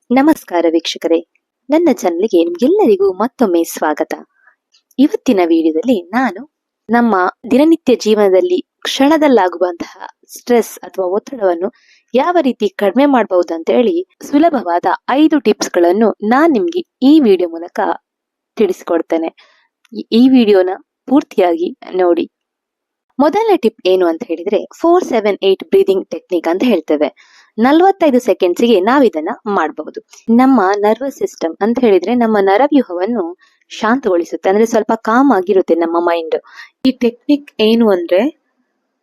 ನಮಸ್ಕಾರ ವೀಕ್ಷಕರೇ, ನನ್ನ ಚಾನಲ್ಗೆ ನಿಮ್ಗೆಲ್ಲರಿಗೂ ಮತ್ತೊಮ್ಮೆ ಸ್ವಾಗತ. ಇವತ್ತಿನ ವಿಡಿಯೋದಲ್ಲಿ ನಾನು ನಮ್ಮ ದಿನನಿತ್ಯ ಜೀವನದಲ್ಲಿ ಕ್ಷಣದಲ್ಲಾಗುವಂತಹ ಸ್ಟ್ರೆಸ್ ಅಥವಾ ಒತ್ತಡವನ್ನು ಯಾವ ರೀತಿ ಕಡಿಮೆ ಮಾಡಬಹುದು ಅಂತ ಹೇಳಿ ಸುಲಭವಾದ 5 ಟಿಪ್ಸ್ಗಳನ್ನು ನಾನು ನಿಮ್ಗೆ ಈ ವಿಡಿಯೋ ಮೂಲಕ ತಿಳಿಸಿಕೊಡ್ತೇನೆ. ಈ ವಿಡಿಯೋನ ಪೂರ್ತಿಯಾಗಿ ನೋಡಿ. ಮೊದಲನೇ ಟಿಪ್ ಏನು ಅಂತ ಹೇಳಿದ್ರೆ 4-7-8 ಬ್ರೀದಿಂಗ್ ಟೆಕ್ನಿಕ್ ಅಂತ ಹೇಳ್ತೇವೆ. 45 ಸೆಕೆಂಡ್ಸ್ಗೆ ನಾವಿದನ್ನ ಮಾಡಬಹುದು. ನಮ್ಮ ನರ್ವಸ್ ಸಿಸ್ಟಮ್ ಅಂತ ಹೇಳಿದ್ರೆ ನಮ್ಮ ನರವ್ಯೂಹವನ್ನು ಶಾಂತಗೊಳಿಸುತ್ತೆ, ಅಂದ್ರೆ ಸ್ವಲ್ಪ ಕಾಮ್ ಆಗಿರುತ್ತೆ ನಮ್ಮ ಮೈಂಡ್. ಈ ಟೆಕ್ನಿಕ್ ಏನು ಅಂದ್ರೆ,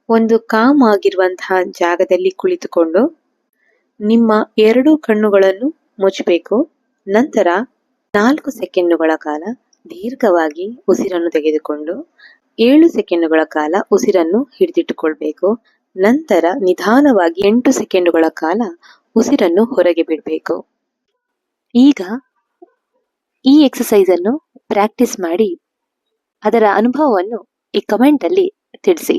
ಒಂದು ಕಾಮ್ ಆಗಿರುವಂತಹ ಜಾಗದಲ್ಲಿ ಕುಳಿತುಕೊಂಡು ನಿಮ್ಮ 2 ಕಣ್ಣುಗಳನ್ನು ಮುಚ್ಚಬೇಕು. ನಂತರ 4 ಸೆಕೆಂಡುಗಳ ಕಾಲ ದೀರ್ಘವಾಗಿ ಉಸಿರನ್ನು ತೆಗೆದುಕೊಂಡು 7 ಸೆಕೆಂಡುಗಳ ಕಾಲ ಉಸಿರನ್ನು ಹಿಡಿದಿಟ್ಟುಕೊಳ್ಬೇಕು. ನಂತರ ನಿಧಾನವಾಗಿ 8 ಸೆಕೆಂಡುಗಳ ಕಾಲ ಉಸಿರನ್ನು ಹೊರಗೆ ಬಿಡಬೇಕು. ಈಗ ಈ ಎಕ್ಸಸೈಸ್ ಅನ್ನು ಪ್ರಾಕ್ಟೀಸ್ ಮಾಡಿ ಅದರ ಅನುಭವವನ್ನು ಈ ಕಮೆಂಟ್ ಅಲ್ಲಿ ತಿಳಿಸಿ.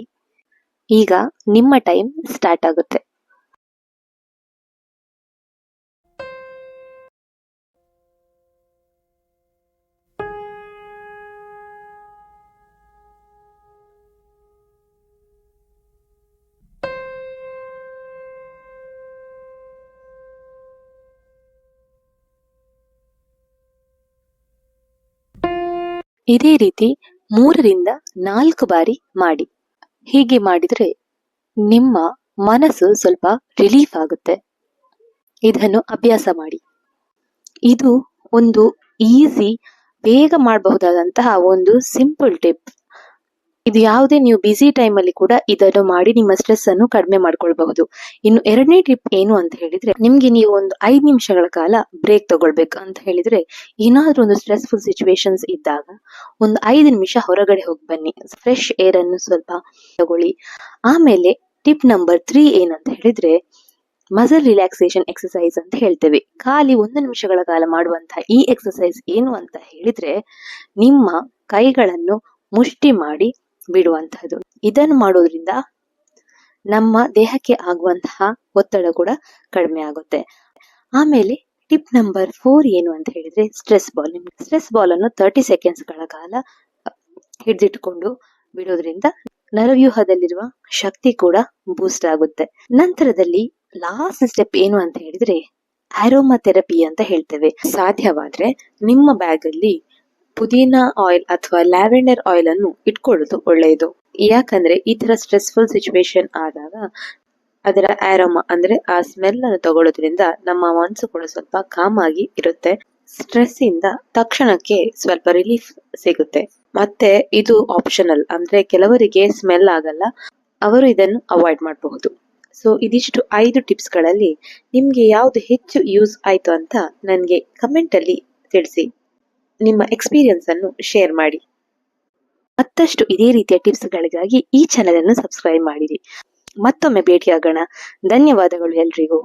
ಈಗ ನಿಮ್ಮ ಟೈಮ್ ಸ್ಟಾರ್ಟ್ ಆಗುತ್ತೆ. ಇದೇ ರೀತಿ 3-4 ಬಾರಿ ಮಾಡಿ. ಹೀಗೆ ಮಾಡಿದ್ರೆ ನಿಮ್ಮ ಮನಸ್ಸು ಸ್ವಲ್ಪ ರಿಲೀಫ್ ಆಗುತ್ತೆ. ಇದನ್ನು ಅಭ್ಯಾಸ ಮಾಡಿ. ಇದು ಒಂದು ಈಸಿ, ಬೇಗ ಮಾಡಬಹುದಾದಂತಹ ಒಂದು ಸಿಂಪಲ್ ಟಿಪ್. ಇದು ಯಾವುದೇ ನೀವು ಬಿಸಿ ಟೈಮಲ್ಲಿ ಕೂಡ ಇದನ್ನು ಮಾಡಿ ನಿಮ್ಮ ಸ್ಟ್ರೆಸ್ ಅನ್ನು ಕಡಿಮೆ ಮಾಡ್ಕೊಳ್ಬಹುದು. ಇನ್ನು 2ನೇ ಟಿಪ್ ಏನು ಅಂತ ಹೇಳಿದ್ರೆ, ನಿಮ್ಗೆ ನೀವು ಒಂದು 5 ನಿಮಿಷಗಳ ಕಾಲ ಬ್ರೇಕ್ ತಗೊಳ್ಬೇಕು ಅಂತ ಹೇಳಿದ್ರೆ, ಏನಾದ್ರೂ ಒಂದು ಸ್ಟ್ರೆಸ್ಫುಲ್ ಸಿಚುವೇಶನ್ಸ್ ಇದ್ದಾಗ ಒಂದು 5 ನಿಮಿಷ ಹೊರಗಡೆ ಹೋಗಿ ಬನ್ನಿ, ಫ್ರೆಶ್ ಏರ್ ಅನ್ನು ಸ್ವಲ್ಪ ತಗೊಳ್ಳಿ. ಆಮೇಲೆ ಟಿಪ್ ನಂಬರ್ 3 ಏನಂತ ಹೇಳಿದ್ರೆ, ಮಸಲ್ ರಿಲ್ಯಾಕ್ಸೇಷನ್ ಎಕ್ಸಸೈಸ್ ಅಂತ ಹೇಳ್ತೇವೆ. ಖಾಲಿ 1 ನಿಮಿಷಗಳ ಕಾಲ ಮಾಡುವಂತಹ ಈ ಎಕ್ಸಸೈಸ್ ಏನು ಅಂತ ಹೇಳಿದ್ರೆ, ನಿಮ್ಮ ಕೈಗಳನ್ನು ಮುಷ್ಟಿ ಮಾಡಿ ಬಿಡುವಂತಹದ್ದು. ಇದನ್ನು ಮಾಡೋದ್ರಿಂದ ನಮ್ಮ ದೇಹಕ್ಕೆ ಆಗುವಂತಹ ಒತ್ತಡ ಕೂಡ ಕಡಿಮೆ ಆಗುತ್ತೆ. ಆಮೇಲೆ ಟಿಪ್ ನಂಬರ್ 4 ಏನು ಅಂತ ಹೇಳಿದ್ರೆ, ಸ್ಟ್ರೆಸ್ ಬಾಲ್ ಅನ್ನು 30 ಸೆಕೆಂಡ್ಸ್ಗಳ ಕಾಲ ಹಿಡಿದಿಟ್ಟುಕೊಂಡು ಬಿಡೋದ್ರಿಂದ ನರವ್ಯೂಹದಲ್ಲಿರುವ ಶಕ್ತಿ ಕೂಡ ಬೂಸ್ಟ್ ಆಗುತ್ತೆ. ನಂತರದಲ್ಲಿ ಲಾಸ್ಟ್ ಸ್ಟೆಪ್ ಏನು ಅಂತ ಹೇಳಿದ್ರೆ, ಆರೋಮಾ ಥೆರಪಿ ಅಂತ ಹೇಳ್ತೇವೆ. ಸಾಧ್ಯವಾದ್ರೆ ನಿಮ್ಮ ಬ್ಯಾಗ್ ಅಲ್ಲಿ ಪುದೀನಾ ಆಯಿಲ್ ಅಥವಾ ಲ್ಯಾವೆಂಡರ್ ಆಯಿಲ್ ಅನ್ನು ಇಟ್ಕೊಳ್ಳೋದು ಒಳ್ಳೆಯದು. ಯಾಕಂದ್ರೆ ಈ ತರ ಸ್ಟ್ರೆಸ್ಫುಲ್ ಸಿಚುವೇಶನ್ ಆದಾಗ ಅದರ ಆರೋಮಾ ಅಂದ್ರೆ ಆ ಸ್ಮೆಲ್ ಅನ್ನು ತಗೊಳ್ಳೋದ್ರಿಂದ ನಮ್ಮ ಮನಸ್ಸು ಕೂಡ ಸ್ವಲ್ಪ ಕಾಮ್ ಆಗಿ ಇರುತ್ತೆ. ಸ್ಟ್ರೆಸ್ ಇಂದ ತಕ್ಷಣಕ್ಕೆ ಸ್ವಲ್ಪ ರಿಲೀಫ್ ಸಿಗುತ್ತೆ. ಮತ್ತೆ ಇದು ಆಪ್ಷನಲ್, ಅಂದ್ರೆ ಕೆಲವರಿಗೆ ಸ್ಮೆಲ್ ಆಗಲ್ಲ, ಅವರು ಇದನ್ನು ಅವಾಯ್ಡ್ ಮಾಡಬಹುದು. ಸೊ ಇದಿಷ್ಟು 5 ಟಿಪ್ಸ್ ಗಳಲ್ಲಿ ನಿಮ್ಗೆ ಯಾವ್ದು ಹೆಚ್ಚು ಯೂಸ್ ಆಯ್ತು ಅಂತ ನನಗೆ ಕಮೆಂಟ್ ಅಲ್ಲಿ ತಿಳಿಸಿ. ನಿಮ್ಮ ಎಕ್ಸ್ಪೀರಿಯನ್ಸ್ ಅನ್ನು ಶೇರ್ ಮಾಡಿ. ಮತ್ತಷ್ಟು ಇದೇ ರೀತಿಯ ಟಿಪ್ಸ್ಗಳಿಗಾಗಿ ಈ ಚಾನೆಲ್ ಅನ್ನು ಸಬ್ಸ್ಕ್ರೈಬ್ ಮಾಡಿರಿ. ಮತ್ತೊಮ್ಮೆ ಭೇಟಿಯಾಗೋಣ. ಧನ್ಯವಾದಗಳು ಎಲ್ರಿಗೂ.